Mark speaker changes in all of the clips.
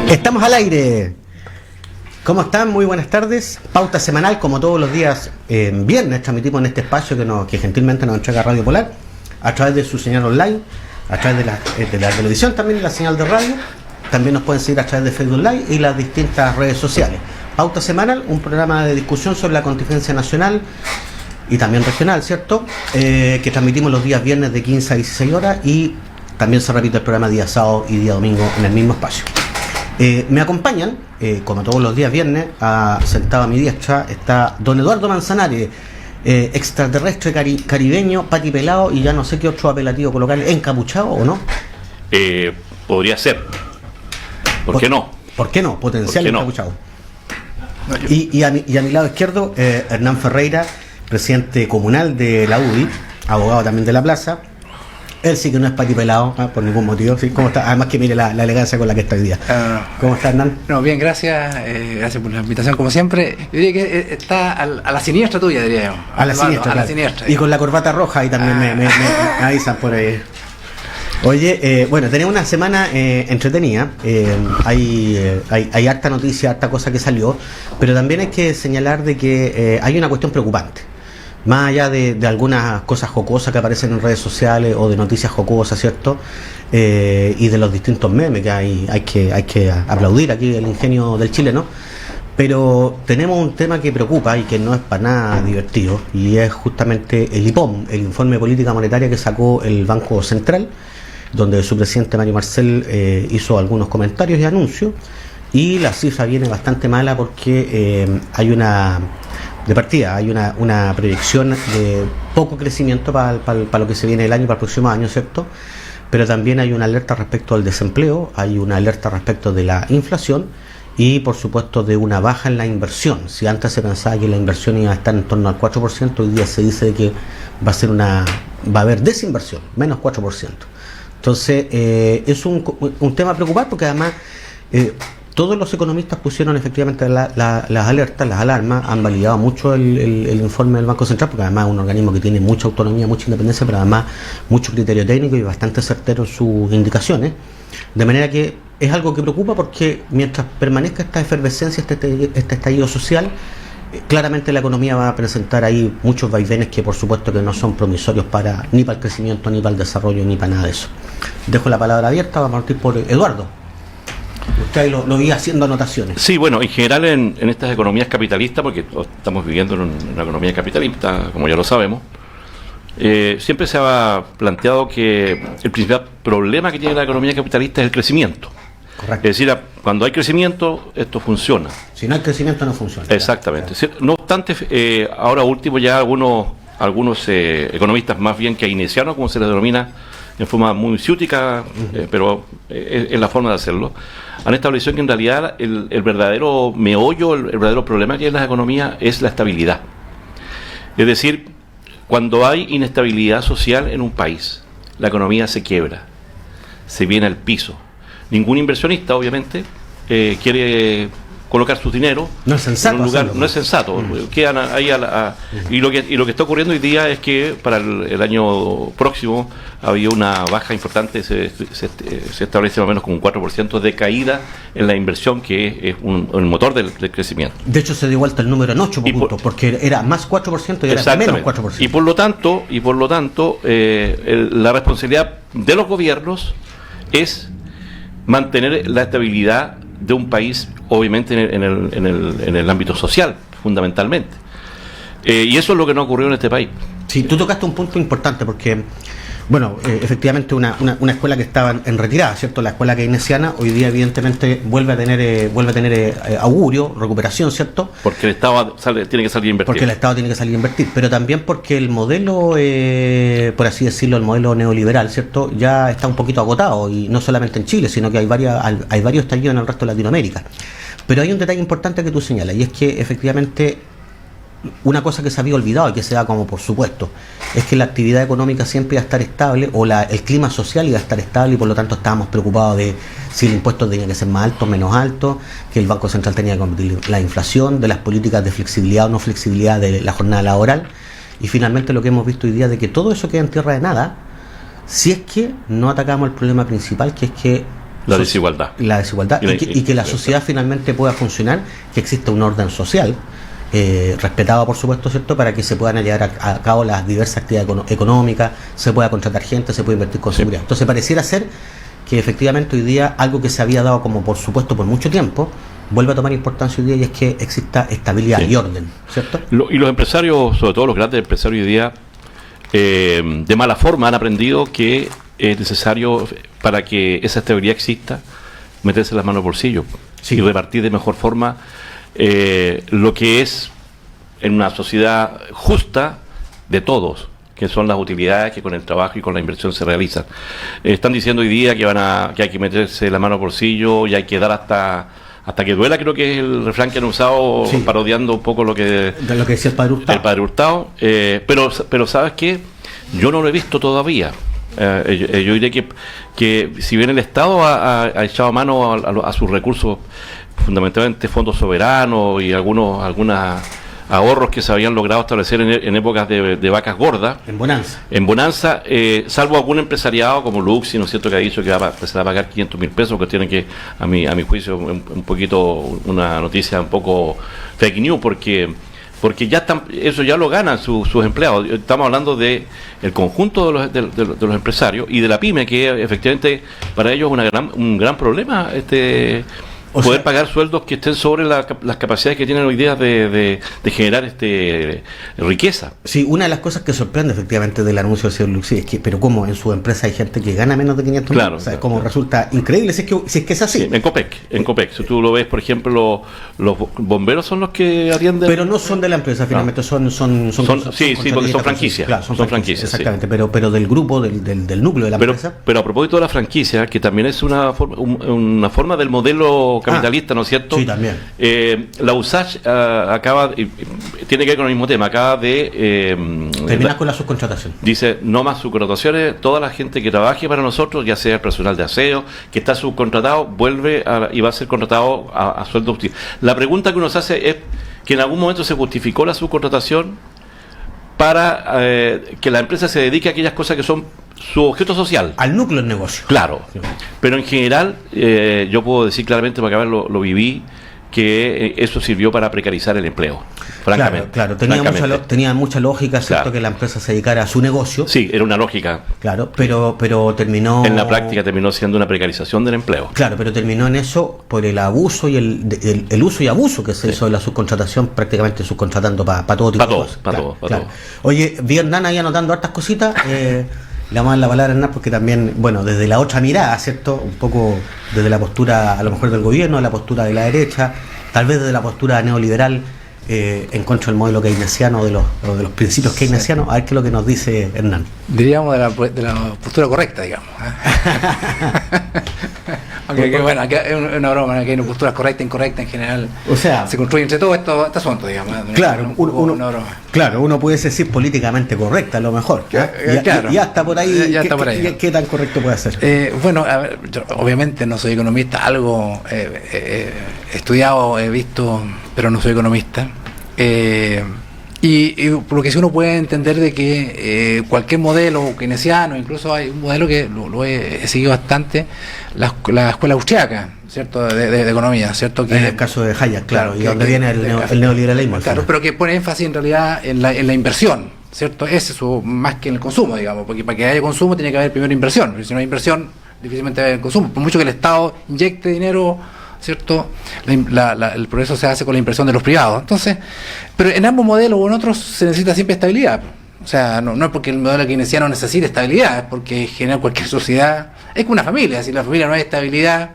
Speaker 1: Estamos al aire. ¿Cómo están? Muy buenas tardes. Pauta semanal, como todos los días viernes, transmitimos en este espacio que gentilmente nos entrega Radio Polar, a través de su señal online, a través de la televisión también, la señal de radio. También nos pueden seguir a través de Facebook Live y las distintas redes sociales. Pauta semanal, un programa de discusión sobre la contingencia nacional y también regional, ¿cierto? Que transmitimos los días viernes de 15 a 16 horas y también se repite el programa día sábado y día domingo en el mismo espacio. Me acompañan, como todos los días viernes, sentado a mi diestra está don Eduardo Manzanares, extraterrestre caribeño, patipelado y ya no sé qué otro apelativo colocarle, encapuchado o no.
Speaker 2: Podría ser. ¿Por qué no?
Speaker 1: ¿Por qué no? Potencial encapuchado.
Speaker 2: No,
Speaker 1: y a mi lado izquierdo, Hernán Ferreira, presidente comunal de la UDI, abogado también de la plaza. Él sí que no es patipelado, por ningún motivo. ¿Sí? ¿Cómo está? Además que mire la elegancia con la que está hoy día. ¿Cómo está, Hernán?
Speaker 3: No, bien, gracias. Gracias por la invitación, como siempre. Yo diría que está a la siniestra tuya, diría yo.
Speaker 1: A la siniestra, claro.
Speaker 3: Siniestra.
Speaker 1: Y con la corbata roja ahí también me avisan por ahí. Oye, bueno, tenemos una semana entretenida. Hay harta noticia, harta cosa que salió, pero también hay que señalar de que hay una cuestión preocupante. Más allá de algunas cosas jocosas que aparecen en redes sociales o de noticias jocosas, ¿cierto? Y de los distintos memes que hay que aplaudir aquí el ingenio del chileno. Pero tenemos un tema que preocupa y que no es para nada divertido, y es justamente el IPOM, el Informe de Política Monetaria que sacó el Banco Central, donde su presidente Mario Marcel hizo algunos comentarios y anuncios, y la cifra viene bastante mala porque hay una proyección de poco crecimiento para lo que se viene el año, para el próximo año, ¿cierto? Pero también hay una alerta respecto al desempleo, hay una alerta respecto de la inflación y, por supuesto, de una baja en la inversión. Si antes se pensaba que la inversión iba a estar en torno al 4%, hoy día se dice que va a haber desinversión, menos 4%. Entonces, es un tema a preocupar porque además todos los economistas pusieron efectivamente las alertas, las alarmas, han validado mucho el informe del Banco Central, porque además es un organismo que tiene mucha autonomía, mucha independencia, pero además mucho criterio técnico y bastante certero en sus indicaciones. De manera que es algo que preocupa porque mientras permanezca esta efervescencia, este estallido social, claramente la economía va a presentar ahí muchos vaivenes que por supuesto que no son promisorios ni para el crecimiento, ni para el desarrollo, ni para nada de eso. Dejo la palabra abierta, vamos a partir por Eduardo. Usted ahí lo vi haciendo anotaciones.
Speaker 2: Sí, bueno, en general en estas economías capitalistas, porque estamos viviendo en una economía capitalista, como ya lo sabemos, siempre se ha planteado que el principal problema que tiene la economía capitalista es el crecimiento.
Speaker 1: Correcto.
Speaker 2: Es decir, cuando hay crecimiento, esto funciona.
Speaker 1: Si no hay crecimiento, no funciona.
Speaker 2: Exactamente.
Speaker 1: Claro.
Speaker 2: No obstante, ahora último ya algunos economistas más bien keynesianos, como se les denomina, en forma muy ciútica, pero es la forma de hacerlo, han establecido que en realidad el verdadero meollo, el verdadero problema que hay en las economías es la estabilidad. Es decir, cuando hay inestabilidad social en un país, la economía se quiebra, se viene al piso. Ningún inversionista, obviamente, quiere colocar su dinero
Speaker 1: no es sensato
Speaker 2: en un lugar,
Speaker 1: hacerlo.
Speaker 2: no es sensato, quedan ahí y lo que está ocurriendo hoy día es que para el año próximo había una baja importante, se establece más o menos como un 4% de caída en la inversión, que es el motor del crecimiento.
Speaker 1: De hecho se dio vuelta el número en 8 puntos, porque era más 4% y era menos 4%.
Speaker 2: Y por lo tanto la responsabilidad de los gobiernos es mantener la estabilidad de un país, obviamente en el ámbito social, fundamentalmente. Y eso es lo que no ocurrió en este país.
Speaker 1: Sí, tú tocaste un punto importante porque, bueno, efectivamente una escuela que estaba en retirada, ¿cierto? La escuela keynesiana hoy día evidentemente vuelve a tener augurio, recuperación, ¿cierto?
Speaker 2: Porque el Estado tiene que salir a invertir.
Speaker 1: Porque el Estado tiene que salir a invertir, pero también porque el modelo, por así decirlo, el modelo neoliberal, ¿cierto? Ya está un poquito agotado, y no solamente en Chile, sino que hay varios estallidos en el resto de Latinoamérica. Pero hay un detalle importante que tú señalas, y es que efectivamente una cosa que se había olvidado y que se da como por supuesto es que la actividad económica siempre iba a estar estable, o el clima social iba a estar estable, y por lo tanto estábamos preocupados de si el impuesto tenía que ser más alto o menos alto, que el Banco Central tenía que combatir la inflación, de las políticas de flexibilidad o no flexibilidad de la jornada laboral, y finalmente lo que hemos visto hoy día de que todo eso queda en tierra de nada si es que no atacamos el problema principal, que es que
Speaker 2: la desigualdad.
Speaker 1: La desigualdad y que la sociedad finalmente pueda funcionar, que exista un orden social respetado, por supuesto, ¿cierto? Para que se puedan llevar a cabo las diversas actividades económicas, se pueda contratar gente, se puede invertir con seguridad. Entonces pareciera ser que efectivamente hoy día algo que se había dado como por supuesto por mucho tiempo vuelve a tomar importancia hoy día, y es que exista estabilidad y orden, ¿cierto?
Speaker 2: Y los empresarios, sobre todo los grandes empresarios hoy día, de mala forma han aprendido que es necesario, para que esa estabilidad exista, meterse las manos al bolsillo y repartir de mejor forma lo que es en una sociedad justa de todos, que son las utilidades que con el trabajo y con la inversión se realizan. Están diciendo hoy día que hay que meterse la mano al bolsillo y hay que dar hasta que duela, creo que es el refrán que han usado, parodiando un poco lo que
Speaker 1: decía el padre Hurtado.
Speaker 2: Pero ¿sabes qué? Yo no lo he visto todavía. Yo diré que si bien el Estado ha echado mano a sus recursos, fundamentalmente fondos soberanos y algunos ahorros que se habían logrado establecer en épocas de vacas gordas, en bonanza, salvo algún empresariado como Luxi, ¿no es cierto?, que ha dicho que va a empezar a pagar 500.000 pesos, que tienen que, a mi juicio, un poquito, una noticia un poco fake news, porque ya eso ya lo ganan sus empleados. Estamos hablando de el conjunto de los empresarios y de la pyme, que efectivamente para ellos es un gran problema poder pagar sueldos que estén sobre las capacidades que tienen hoy día de generar riqueza. Sí,
Speaker 1: una de las cosas que sorprende efectivamente del anuncio del señor Luxi es que, pero como en su empresa hay gente que gana menos de 500 mil, o sea, como resulta increíble si es que es así.
Speaker 2: Sí, en Copec, si tú lo ves, por ejemplo, los bomberos son los que atienden.
Speaker 1: Pero no son de la empresa, finalmente son
Speaker 2: porque son franquicias.
Speaker 1: Claro, son franquicias, exactamente, pero del grupo, del núcleo de la empresa.
Speaker 2: Pero a propósito de la franquicia, que también es una forma del modelo capitalista, ¿no es cierto?
Speaker 1: Sí, también.
Speaker 2: La USACH tiene que ver con el mismo tema, acaba de
Speaker 1: terminar con la subcontratación.
Speaker 2: Dice, no más subcontrataciones, toda la gente que trabaje para nosotros, ya sea el personal de aseo, que está subcontratado, vuelve y va a ser contratado a sueldo justicia. La pregunta que uno se hace es que en algún momento se justificó la subcontratación para que la empresa se dedique a aquellas cosas que son su objeto social.
Speaker 1: Al núcleo del negocio.
Speaker 2: Claro. Sí. Pero en general, yo puedo decir claramente, porque a ver, lo viví, que eso sirvió para precarizar el empleo. Francamente.
Speaker 1: Claro. Tenía mucha lógica, ¿cierto? Que la empresa se dedicara a su negocio.
Speaker 2: Sí, era una lógica.
Speaker 1: Claro, pero terminó...
Speaker 2: En la práctica terminó siendo una precarización del empleo.
Speaker 1: Claro, pero terminó en eso por el abuso y el uso y abuso que se hizo de la subcontratación, prácticamente subcontratando para todo tipo de cosas. Para todo. Oye, vi a Hernán ahí anotando hartas cositas. Le vamos a dar la palabra a Hernán porque también, bueno, desde la otra mirada, ¿cierto? Un poco desde la postura, a lo mejor del gobierno, la postura de la derecha, tal vez desde la postura neoliberal, en contra del modelo keynesiano, de los principios keynesianos. A ver qué es lo que nos dice Hernán.
Speaker 3: Diríamos de la postura correcta, digamos. Aunque bueno, aquí es una broma, aquí hay una postura correcta e incorrecta en general. O sea, se construye entre todos este asunto, digamos.
Speaker 1: Claro, uno puede decir políticamente correcta, a lo mejor. Y hasta por ahí, ¿qué tan correcto puede ser?
Speaker 3: Bueno, a ver, yo obviamente no soy economista, algo he estudiado, he visto, pero no soy economista. Y por lo que sí uno puede entender de que cualquier modelo keynesiano, incluso hay un modelo que lo he seguido bastante, la escuela austriaca, ¿cierto? De economía, ¿cierto? Que,
Speaker 1: en el caso de Hayek, claro, y donde viene el neoliberalismo.
Speaker 3: Claro, pero que pone énfasis en realidad en la inversión, ¿cierto? Es eso, más que en el consumo, digamos, porque para que haya consumo tiene que haber primero inversión, porque si no hay inversión, difícilmente va a haber consumo, por mucho que el Estado inyecte dinero, ¿cierto? El progreso se hace con la inversión de los privados. Entonces, pero en ambos modelos o en otros se necesita siempre estabilidad. O sea, no es porque el modelo keynesiano necesite estabilidad, es porque en general cualquier sociedad es como una familia. Si la familia no hay estabilidad,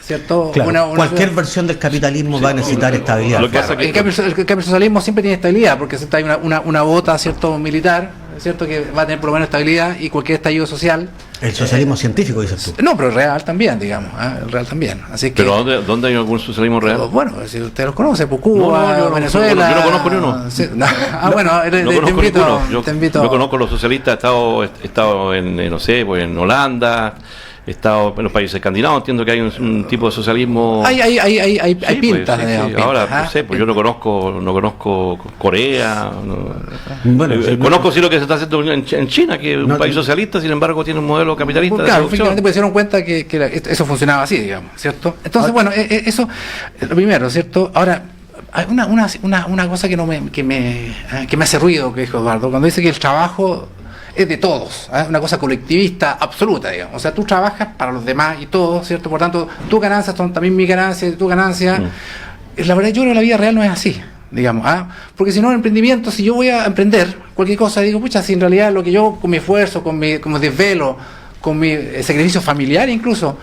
Speaker 3: ¿cierto?
Speaker 1: Claro, cualquier versión del capitalismo va a necesitar estabilidad.
Speaker 3: Lo que pasa que el socialismo siempre tiene estabilidad, porque hay una bota, ¿cierto?, militar, ¿cierto?, que va a tener por lo menos estabilidad, y cualquier estallido social.
Speaker 1: El socialismo científico, dices tú.
Speaker 3: No, pero real también, digamos, el real también. Así que,
Speaker 2: ¿pero dónde hay algún socialismo real?
Speaker 3: Bueno, si usted los conoce, pues Cuba, Venezuela.
Speaker 2: Yo no conozco ni uno.
Speaker 3: Sí, te invito.
Speaker 2: Yo conozco los socialistas, he estado en, no sé, pues en Holanda, estado en los países escandinavos, entiendo que hay un tipo de socialismo.
Speaker 3: Hay
Speaker 2: Sí,
Speaker 3: pintas
Speaker 2: pues,
Speaker 3: de
Speaker 2: sí.
Speaker 3: pintas,
Speaker 2: Ahora, no sé, pues yo no conozco Corea,
Speaker 1: Bueno, sí,
Speaker 2: conozco sí lo que se está haciendo en China, que es un
Speaker 1: No,
Speaker 2: país socialista, sin embargo tiene un modelo capitalista de
Speaker 3: claro,
Speaker 2: producción.
Speaker 3: finalmente pues se dieron cuenta que eso funcionaba así, digamos, ¿cierto? Entonces, bueno, eso, lo primero, ¿cierto? Ahora, hay una cosa que me hace ruido, que dijo Eduardo, cuando dice que el trabajo es de todos, una cosa colectivista absoluta, digamos. O sea, tú trabajas para los demás y todos, ¿cierto? Por tanto, tus ganancias son también mis ganancias, tu ganancia. La verdad, yo creo que la vida real no es así, digamos, porque si no, el emprendimiento, si yo voy a emprender cualquier cosa, digo, pucha, si en realidad lo que yo, con mi esfuerzo, con mi desvelo, con mi sacrificio familiar incluso,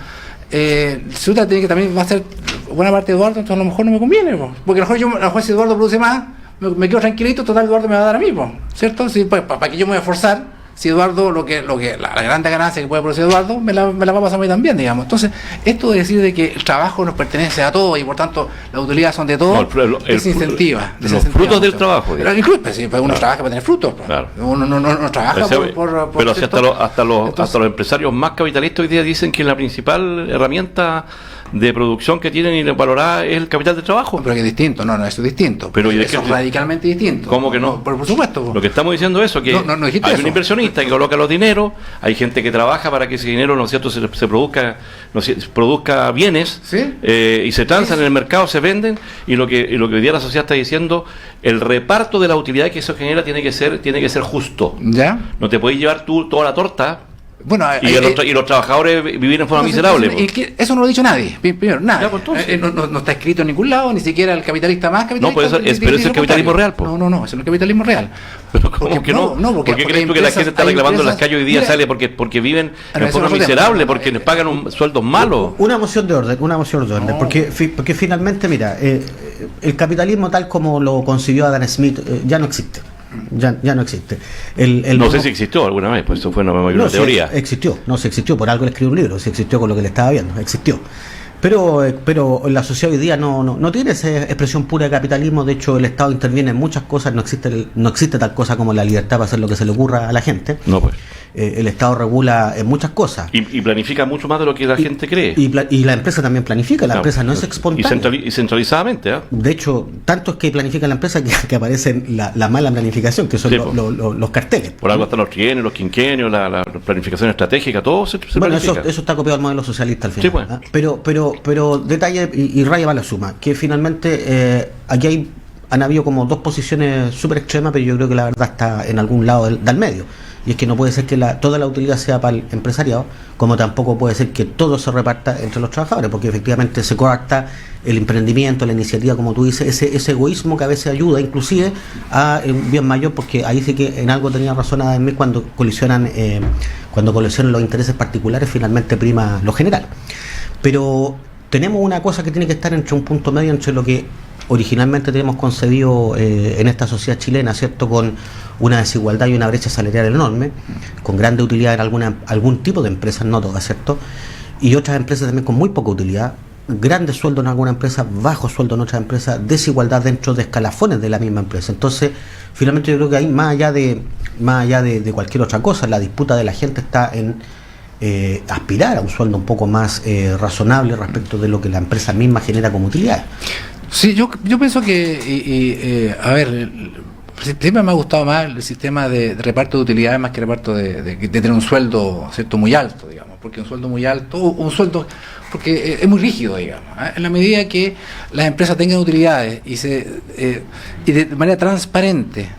Speaker 3: si usted tiene que también va a ser buena parte de Eduardo, entonces a lo mejor no me conviene, porque a lo mejor si Eduardo produce más, me quedo tranquilito, total Eduardo me va a dar a mí, ¿cierto? Si, ¿para qué yo me voy a esforzar? Si Eduardo, la grande ganancia que puede producir Eduardo, me la va a pasar a mí también, digamos. Entonces, esto de decir de que el trabajo nos pertenece a todos y por tanto las utilidades son de todos, desincentiva.
Speaker 2: Los frutos del trabajo.
Speaker 3: Pero incluso, si uno trabaja para tener frutos,
Speaker 2: Claro.
Speaker 3: uno no trabaja
Speaker 2: pero si hasta los empresarios más capitalistas hoy día dicen que la principal herramienta de producción que tienen y valorada es el capital de trabajo.
Speaker 3: Pero que es distinto, no, eso es distinto.
Speaker 2: Pero
Speaker 3: eso es radicalmente distinto.
Speaker 2: ¿Cómo que no?
Speaker 3: Por supuesto.
Speaker 2: Lo que estamos diciendo es eso, que
Speaker 3: No dijiste
Speaker 2: hay
Speaker 3: eso.
Speaker 2: un inversionista que coloca los dineros, hay gente que trabaja para que ese dinero, ¿no es cierto?, se produzca bienes,
Speaker 3: ¿Sí?
Speaker 2: Y se transan en el mercado, se venden, y lo que hoy día la sociedad está diciendo, el reparto de la utilidad que eso genera tiene que ser justo.
Speaker 3: ¿Ya?
Speaker 2: No te puedes llevar tú toda la torta.
Speaker 3: Bueno,
Speaker 2: Y los trabajadores vivir en forma miserable.
Speaker 3: Eso no lo ha dicho nadie. Primero, nadie.
Speaker 2: Ya, pues, entonces.
Speaker 3: No está escrito en ningún lado, ni siquiera el capitalista más capitalista.
Speaker 2: No, pues pero es el capitalismo real, pues.
Speaker 3: No, eso no es el capitalismo real.
Speaker 2: Pero ¿cómo que no? ¿Por qué crees tú que la gente está reclamando en las calles hoy día? Sale porque viven en forma miserable, porque les pagan sueldos malos.
Speaker 1: Una moción de orden, porque finalmente, mira, el capitalismo tal como lo concibió Adam Smith ya no existe. Ya no existe.
Speaker 2: No sé si existió alguna vez, pues eso fue una teoría.
Speaker 1: Sí, existió, por algo le escribió un libro, se existió con lo que le estaba viendo, existió. Pero la sociedad hoy día no tiene esa expresión pura de capitalismo. De hecho, el Estado interviene en muchas cosas, no existe tal cosa como la libertad para hacer lo que se le ocurra a la gente.
Speaker 2: No, pues.
Speaker 1: El Estado regula en muchas cosas.
Speaker 2: Y planifica mucho más de lo que la gente cree.
Speaker 1: Y la empresa también planifica, la empresa no es espontánea.
Speaker 2: Y centralizadamente, ¿eh?
Speaker 1: De hecho, tanto es que planifica la empresa que aparece la mala planificación, que son
Speaker 2: Sí,
Speaker 1: los carteles.
Speaker 2: Por algo están los trienios, los quinquenios, la planificación estratégica, todo se
Speaker 1: Bueno,
Speaker 2: planifica.
Speaker 1: eso está copiado al modelo socialista al final.
Speaker 2: Sí, pues.
Speaker 1: Pero detalle y raya va la suma, que finalmente aquí han habido como dos posiciones súper extremas, pero yo creo que la verdad está en algún lado del medio. Y es que no puede ser que toda la utilidad sea para el empresariado, como tampoco puede ser que todo se reparta entre los trabajadores, porque efectivamente se coarta el emprendimiento, la iniciativa, como tú dices, ese egoísmo que a veces ayuda inclusive a un bien mayor, porque ahí sí que en algo tenía razón Ademir cuando colisionan los intereses particulares, finalmente prima lo general. Pero tenemos una cosa que tiene que estar entre un punto medio entre lo que originalmente tenemos concebido en esta sociedad chilena, ¿cierto?, con una desigualdad y una brecha salarial enorme, con grande utilidad en algún tipo de empresas, no todas, ¿cierto?, y otras empresas también con muy poca utilidad, grandes sueldos en alguna empresa, bajos sueldos en otras empresas, desigualdad dentro de escalafones de la misma empresa. Entonces, finalmente yo creo que ahí, más allá de cualquier otra cosa, la disputa de la gente está en aspirar a un sueldo un poco más razonable respecto de lo que la empresa misma genera como utilidades.
Speaker 3: Sí, yo pienso que, a ver, siempre me ha gustado más el sistema de reparto de utilidades más que el reparto de tener un sueldo, ¿cierto?, muy alto, digamos, porque un sueldo muy alto, porque es muy rígido, digamos, en la medida que las empresas tengan utilidades y de manera transparente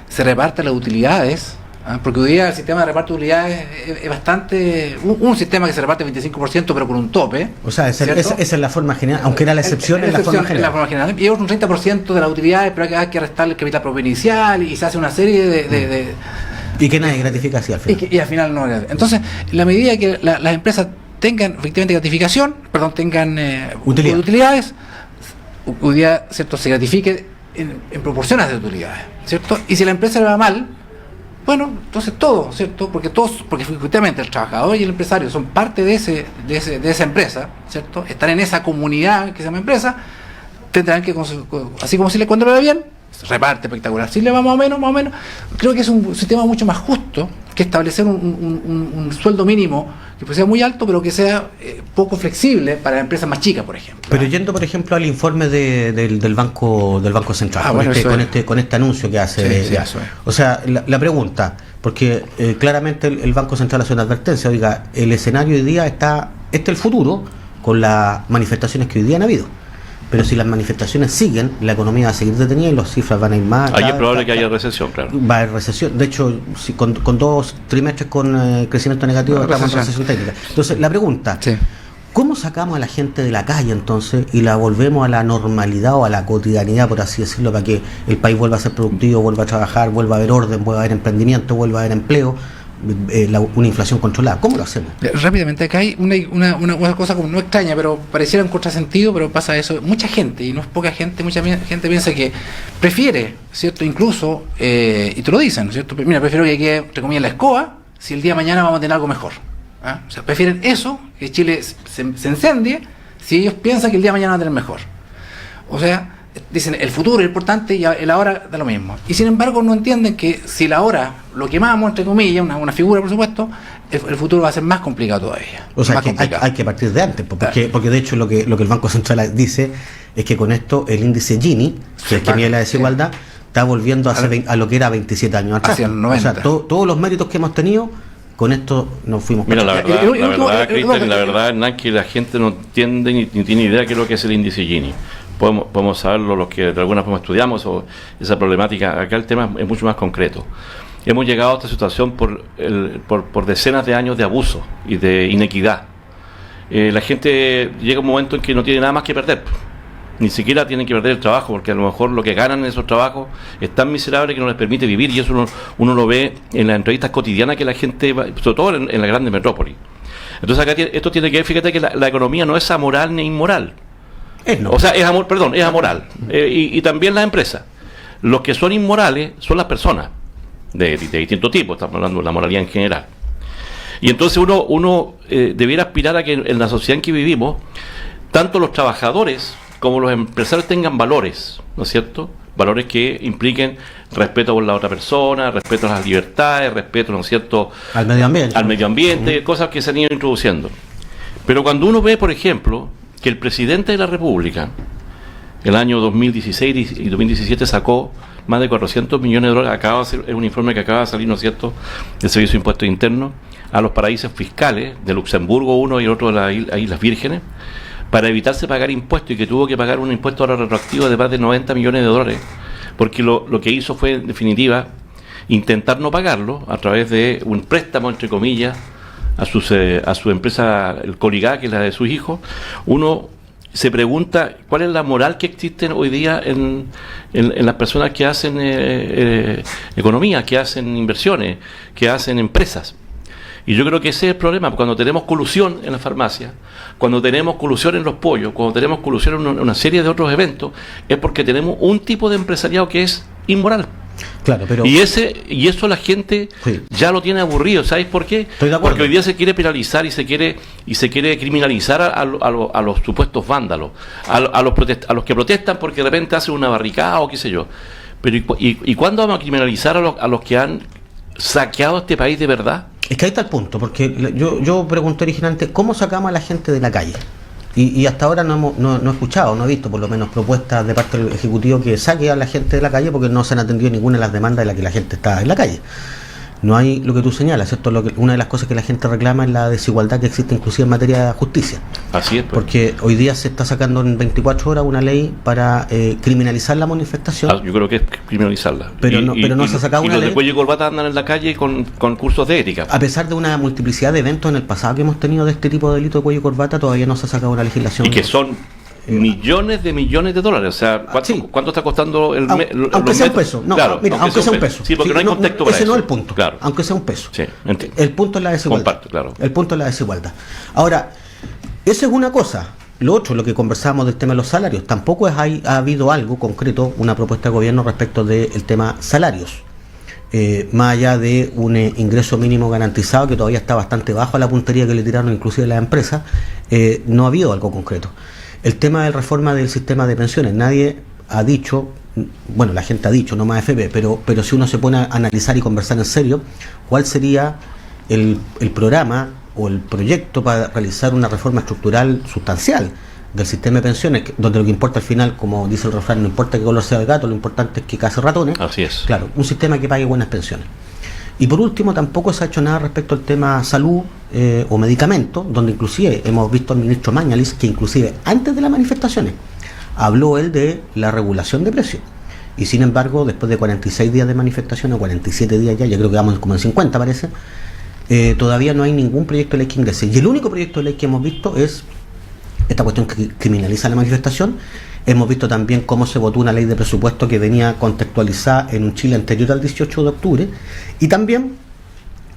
Speaker 3: se repartan las utilidades. Porque hoy día el sistema de reparto de utilidades es bastante un sistema que se reparte 25% pero con un tope.
Speaker 1: O sea, esa es la forma general, aunque era la excepción en la forma general.
Speaker 3: Y es un 30% de las utilidades, pero hay que restarle el capital propio inicial y se hace una serie de
Speaker 1: y que nadie gratifica así al final.
Speaker 3: Y al final no. Entonces, en la medida que las empresas tengan efectivamente tengan utilidades, hoy día, ¿cierto?, se gratifique en proporciones de utilidades, ¿cierto? Y si la empresa le va mal, bueno, entonces todo, ¿cierto? Porque efectivamente el trabajador y el empresario son parte de esa empresa, ¿cierto? Están en esa comunidad que se llama empresa, tendrán que, así como si cuando le va bien, reparte espectacular. Si le va más o menos, creo que es un sistema mucho más justo que establecer un sueldo mínimo que sea muy alto, pero que sea poco flexible para empresas más chicas, por ejemplo.
Speaker 1: Pero yendo, por ejemplo, al informe del Banco Central, con este anuncio que hace.
Speaker 3: Sí, eso es.
Speaker 1: O sea, la pregunta, porque claramente el Banco Central hace una advertencia, oiga, el escenario hoy día este es el futuro, con las manifestaciones que hoy día han habido. Pero si las manifestaciones siguen, la economía va a seguir detenida y las cifras van a ir más.
Speaker 2: Ahí es probable que haya recesión, claro.
Speaker 1: Va a haber recesión. De hecho, si con 2 trimestres con crecimiento negativo, estamos en recesión técnica. Entonces, la pregunta,
Speaker 3: sí.
Speaker 1: ¿Cómo sacamos a la gente de la calle entonces y la volvemos a la normalidad o a la cotidianidad, por así decirlo, para que el país vuelva a ser productivo, vuelva a trabajar, vuelva a haber orden, vuelva a haber emprendimiento, vuelva a haber empleo? Una inflación controlada. ¿Cómo lo hacemos?
Speaker 3: Rápidamente, acá hay una cosa como no extraña, pero pareciera un contrasentido, pero pasa eso. Mucha gente, y no es poca gente, mucha gente piensa que prefiere, ¿cierto? Incluso, y te lo dicen, ¿cierto? Mira, prefiero que quede, entre comillas, la escoba, si el día de mañana vamos a tener algo mejor. ¿Ah? O sea, prefieren eso, que Chile se incendie, si ellos piensan que el día de mañana van a tener mejor. O sea, dicen, el futuro es importante y el ahora da lo mismo. Y sin embargo no entienden que si el ahora lo quemamos, entre comillas, una figura por supuesto, el futuro va a ser más complicado todavía.
Speaker 1: O sea, que hay que partir de antes, porque de hecho lo que el Banco Central dice es que con esto el índice Gini, que es que mide la desigualdad, está volviendo a lo que era 27 años atrás.
Speaker 3: Hacia el 90.
Speaker 1: O sea, todos los méritos que hemos tenido, con esto nos fuimos.
Speaker 2: Mira, la verdad, Hernán, que la gente no entiende ni tiene idea de qué es lo que es el índice Gini. Podemos saberlo los que de alguna forma estudiamos o esa problemática. Acá el tema es mucho más concreto. Hemos llegado a esta situación por decenas de años de abuso y de inequidad. La gente llega a un momento en que no tiene nada más que perder. Ni siquiera tienen que perder el trabajo, porque a lo mejor lo que ganan en esos trabajos es tan miserable que no les permite vivir, y eso uno lo ve en las entrevistas cotidianas que la gente, sobre todo en la grande metrópoli. Entonces acá esto tiene que ver, fíjate que la economía no es amoral ni inmoral. O sea, es amoral. Y también las empresas. Los que son inmorales son las personas de distinto tipo, estamos hablando de la moralidad en general. Y entonces uno debiera aspirar a que en la sociedad en que vivimos, tanto los trabajadores como los empresarios tengan valores, ¿no es cierto? Valores que impliquen respeto por la otra persona, respeto a las libertades, respeto, ¿no es cierto?,
Speaker 1: al medio ambiente,
Speaker 2: cosas que se han ido introduciendo. Pero cuando uno ve, por ejemplo, que el presidente de la República, el año 2016 y 2017 sacó más de 400 millones de dólares, es un informe que acaba de salir, ¿no es cierto?, del Servicio de Impuestos Internos, a los paraísos fiscales, de Luxemburgo uno y el otro de las Islas Vírgenes, para evitarse pagar impuestos, y que tuvo que pagar un impuesto ahora retroactivo de más de 90 millones de dólares, porque lo que hizo fue, en definitiva, intentar no pagarlo a través de un préstamo, entre comillas, a su empresa, el Coligá, que es la de sus hijos. Uno se pregunta cuál es la moral que existe hoy día en las personas que hacen economía, que hacen inversiones, que hacen empresas. Y yo creo que ese es el problema, cuando tenemos colusión en la farmacia, cuando tenemos colusión en los pollos, cuando tenemos colusión en una serie de otros eventos, es porque tenemos un tipo de empresariado que es inmoral.
Speaker 1: Claro, pero
Speaker 2: y eso la gente ya lo tiene aburrido. ¿Sabéis por qué?
Speaker 1: Estoy de acuerdo.
Speaker 2: Porque hoy día se quiere penalizar y se quiere criminalizar a los supuestos vándalos, a los que protestan porque de repente hacen una barricada o qué sé yo. Pero ¿y cuándo vamos a criminalizar a los que han saqueado este país de verdad?
Speaker 1: Es que ahí está el punto, porque yo pregunté originalmente cómo sacamos a la gente de la calle. Y hasta ahora no he escuchado, no he visto por lo menos propuestas de parte del Ejecutivo que saque a la gente de la calle, porque no se han atendido ninguna de las demandas de las que la gente está en la calle. No hay lo que tú señalas, ¿cierto? Una de las cosas que la gente reclama es la desigualdad que existe inclusive en materia de justicia.
Speaker 2: Así es. Pues.
Speaker 1: Porque hoy día se está sacando en 24 horas una ley para criminalizar la manifestación.
Speaker 2: Yo creo que es criminalizarla.
Speaker 1: Pero no se ha sacado una ley.
Speaker 2: Y los de cuello y corbata andan en la calle con cursos de ética.
Speaker 1: A pesar de una multiplicidad de eventos en el pasado que hemos tenido de este tipo de delito de cuello y corbata, todavía no se ha sacado una legislación.
Speaker 2: Y que son millones de dólares. O sea, ¿cuánto está costando
Speaker 1: aunque sea un peso? No,
Speaker 2: claro,
Speaker 1: mira, aunque sea un peso.
Speaker 2: Sí, porque no hay contexto para
Speaker 1: ese
Speaker 2: eso.
Speaker 1: No es el punto.
Speaker 2: Claro.
Speaker 1: Aunque sea un peso.
Speaker 2: Sí, entiendo.
Speaker 1: El punto es la desigualdad.
Speaker 2: Comparto, claro.
Speaker 1: El punto es la desigualdad. Ahora, esa es una cosa. Lo otro, lo que conversábamos del tema de los salarios, tampoco ha habido algo concreto, una propuesta de gobierno respecto del tema salarios. Más allá de un ingreso mínimo garantizado que todavía está bastante bajo a la puntería que le tiraron inclusive las empresas, no ha habido algo concreto. El tema de la reforma del sistema de pensiones, nadie ha dicho bueno, la gente ha dicho, no más FP, pero si uno se pone a analizar y conversar en serio, ¿cuál sería el programa o el proyecto para realizar una reforma estructural sustancial del sistema de pensiones, donde lo que importa al final, como dice el refrán, no importa qué color sea el gato, lo importante es que case ratones?
Speaker 2: Así es.
Speaker 1: Claro, un sistema que pague buenas pensiones. Y por último, tampoco se ha hecho nada respecto al tema salud o medicamentos, donde inclusive hemos visto al ministro Mañalich que inclusive antes de las manifestaciones habló él de la regulación de precios. Y sin embargo, después de 46 días de manifestación, o 47 días ya creo que vamos como en 50 parece, todavía no hay ningún proyecto de ley que ingrese. Y el único proyecto de ley que hemos visto es esta cuestión que criminaliza la manifestación. Hemos visto también cómo se votó una ley de presupuesto que venía contextualizada en un Chile anterior al 18 de octubre. Y también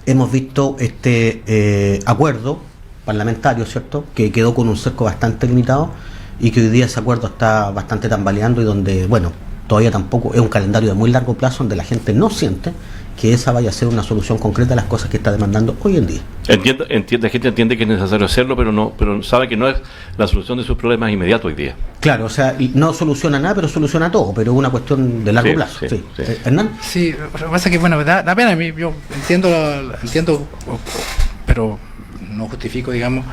Speaker 1: hemos visto este acuerdo parlamentario, ¿cierto?, que quedó con un cerco bastante limitado y que hoy día ese acuerdo está bastante tambaleando y donde, bueno, todavía tampoco es un calendario de muy largo plazo donde la gente no siente que esa vaya a ser una solución concreta a las cosas que está demandando hoy en día.
Speaker 2: La gente entiende que es necesario hacerlo, pero sabe que no es la solución de sus problemas inmediatos hoy día.
Speaker 1: Claro, o sea, no soluciona nada, pero soluciona todo, pero es una cuestión de largo plazo. Sí. ¿Hernán?
Speaker 3: Sí, lo que pasa es que, bueno, da pena a mí, yo entiendo, pero no justifico, digamos,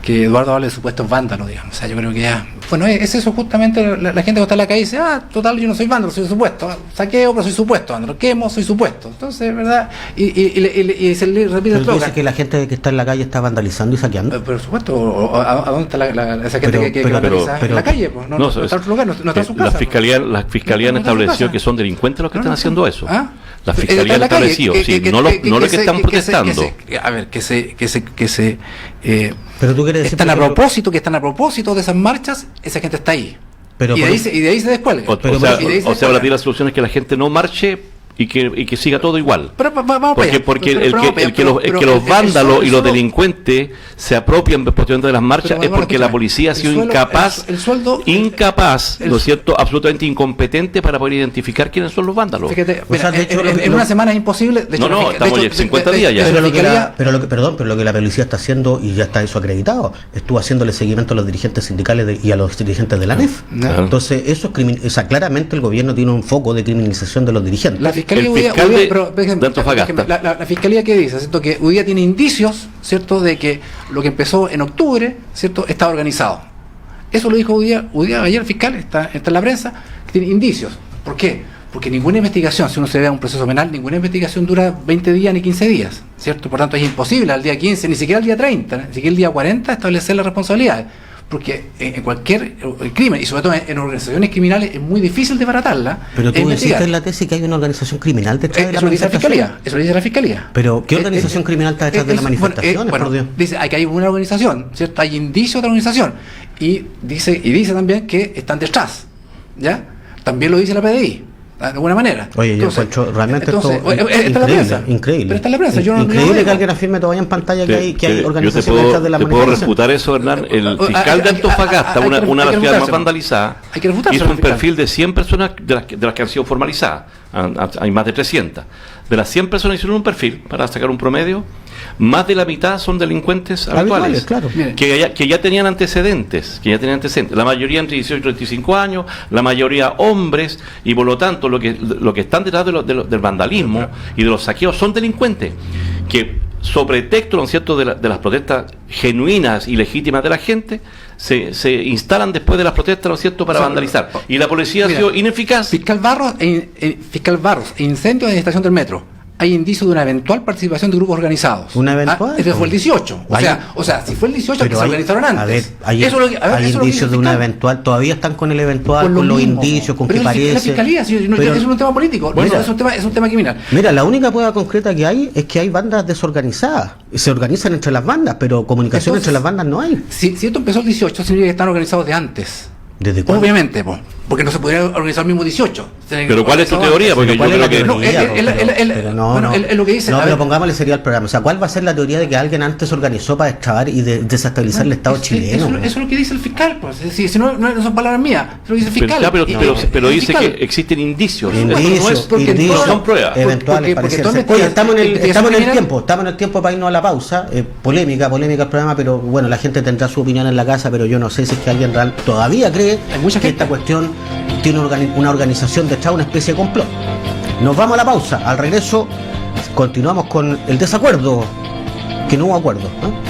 Speaker 3: que Eduardo hable de supuestos vándalos, digamos. O sea, yo creo que ya... Bueno, es eso justamente, la gente que está en la calle dice, total, yo no soy vándalo, soy supuesto. Saqueo, pero soy supuesto, vándalo. Quemo, soy supuesto. Entonces, ¿verdad? Y se le repite el
Speaker 1: dice que la gente que está en la calle está vandalizando y saqueando.
Speaker 3: Pero supuesto, ¿a dónde está esa gente que vandaliza en la calle? Pues, no está en otro lugar, no está en su casa.
Speaker 2: La fiscalía han establecido que son delincuentes los que están haciendo eso. La fiscalía
Speaker 3: en
Speaker 2: ha
Speaker 3: la
Speaker 2: establecido, no lo que están protestando.
Speaker 1: Pero tú quieres decir
Speaker 3: que están a propósito de esas marchas, esa gente está ahí. Y de ahí se descuelga.
Speaker 2: O sea, la solución es que la gente no marche y que siga todo igual. Porque el que los vándalos y los delincuentes se apropian posteriormente de las marchas es porque la policía ha sido incapaz, ¿no es cierto?, absolutamente incompetente para poder identificar quiénes son los vándalos.
Speaker 3: Fíjate, en una semana es imposible. De hecho,
Speaker 2: estamos ya 50 días ya.
Speaker 1: Pero lo que la policía está haciendo, y ya está eso acreditado, estuvo haciéndole seguimiento a los dirigentes sindicales y a los dirigentes de la ANEF. Entonces, eso es claramente el gobierno tiene un foco de criminalización de los dirigentes.
Speaker 3: La Fiscalía la Fiscalía que dice, ¿cierto?, que hoy día tiene indicios, ¿cierto?, de que lo que empezó en octubre, ¿cierto?, está organizado. Eso lo dijo hoy día ayer el fiscal, está en la prensa, que tiene indicios. ¿Por qué? Porque ninguna investigación, si uno se ve a un proceso penal, ninguna investigación dura 20 días ni 15 días, ¿cierto? Por tanto, es imposible al día 15, ni siquiera al día 30, ni siquiera al día 40 establecer las responsabilidades. Porque en cualquier crimen, y sobre todo en organizaciones criminales, es muy difícil desbaratarla.
Speaker 1: Pero tú insistes en la tesis que hay una organización criminal detrás de la
Speaker 3: manifestación. Eso lo dice la Fiscalía.
Speaker 1: Pero, ¿qué organización criminal está detrás de las manifestaciones, por Dios?
Speaker 3: Dice que hay una organización, ¿cierto? Hay indicios de la organización. Y dice también que están detrás, ¿ya? También lo dice la PDI. De alguna manera.
Speaker 1: Oye, yo encuentro realmente increíble.
Speaker 3: Pero está en la prensa.
Speaker 1: Increíble que alguien afirme todavía en pantalla que hay organizaciones detrás de la manifestación.
Speaker 2: Te puedo refutar eso, Hernán. El fiscal de Antofagasta, una de las ciudades más vandalizadas, hizo un perfil de 100 personas de las que han sido formalizadas. Hay más de 300. De las 100 personas hicieron un perfil para sacar un promedio. Más de la mitad son delincuentes habituales,
Speaker 1: claro.
Speaker 2: que ya tenían antecedentes, la mayoría entre 18 y 35 años, la mayoría hombres, y por lo tanto lo que están detrás del vandalismo y de los saqueos son delincuentes, que sobre texto, ¿no es cierto?, de las protestas genuinas y legítimas de la gente, se instalan después de las protestas, ¿no es cierto?, para vandalizar. Y la policía ha sido ineficaz.
Speaker 3: Fiscal Barros incendio en la estación del metro. Hay indicios de una eventual participación de grupos organizados.
Speaker 1: ¿Una eventual?
Speaker 3: Ese fue el 18. O sea, si fue el 18, que se organizaron antes.
Speaker 1: Hay indicios de una eventual. Todavía están con el eventual, con los indicios, con que parece.
Speaker 3: La Fiscalía, eso es un tema político. Es un tema criminal.
Speaker 1: Mira, la única prueba concreta que hay es que hay bandas desorganizadas. Se organizan entre las bandas, pero comunicación entre las bandas no hay.
Speaker 3: Si esto empezó el 18, significa que están organizados de antes.
Speaker 1: ¿Desde cuándo?
Speaker 3: Obviamente, porque no se podría organizar el mismo 18.
Speaker 2: Pero ¿cuál es tu teoría? Porque yo creo que...
Speaker 3: Es lo que dice...
Speaker 1: No, pero pongámosle sería el programa. O sea, ¿cuál va a ser la teoría de que alguien antes se organizó para extrabar y desestabilizar el Estado chileno?
Speaker 3: Eso es lo que dice el fiscal, pues. Si no son palabras mías, es lo que dice el fiscal.
Speaker 2: Pero dice que existen indicios.
Speaker 1: Indicios,
Speaker 2: no son pruebas.
Speaker 1: Eventuales, oye, estamos en el tiempo para irnos a la pausa. Polémica el programa, pero bueno, la gente tendrá su opinión en la casa, pero yo no sé si es que alguien todavía cree que esta cuestión tiene una organización detrás, una especie de complot. Nos vamos a la pausa. Al regreso continuamos con el desacuerdo, que no hubo acuerdo, ¿eh?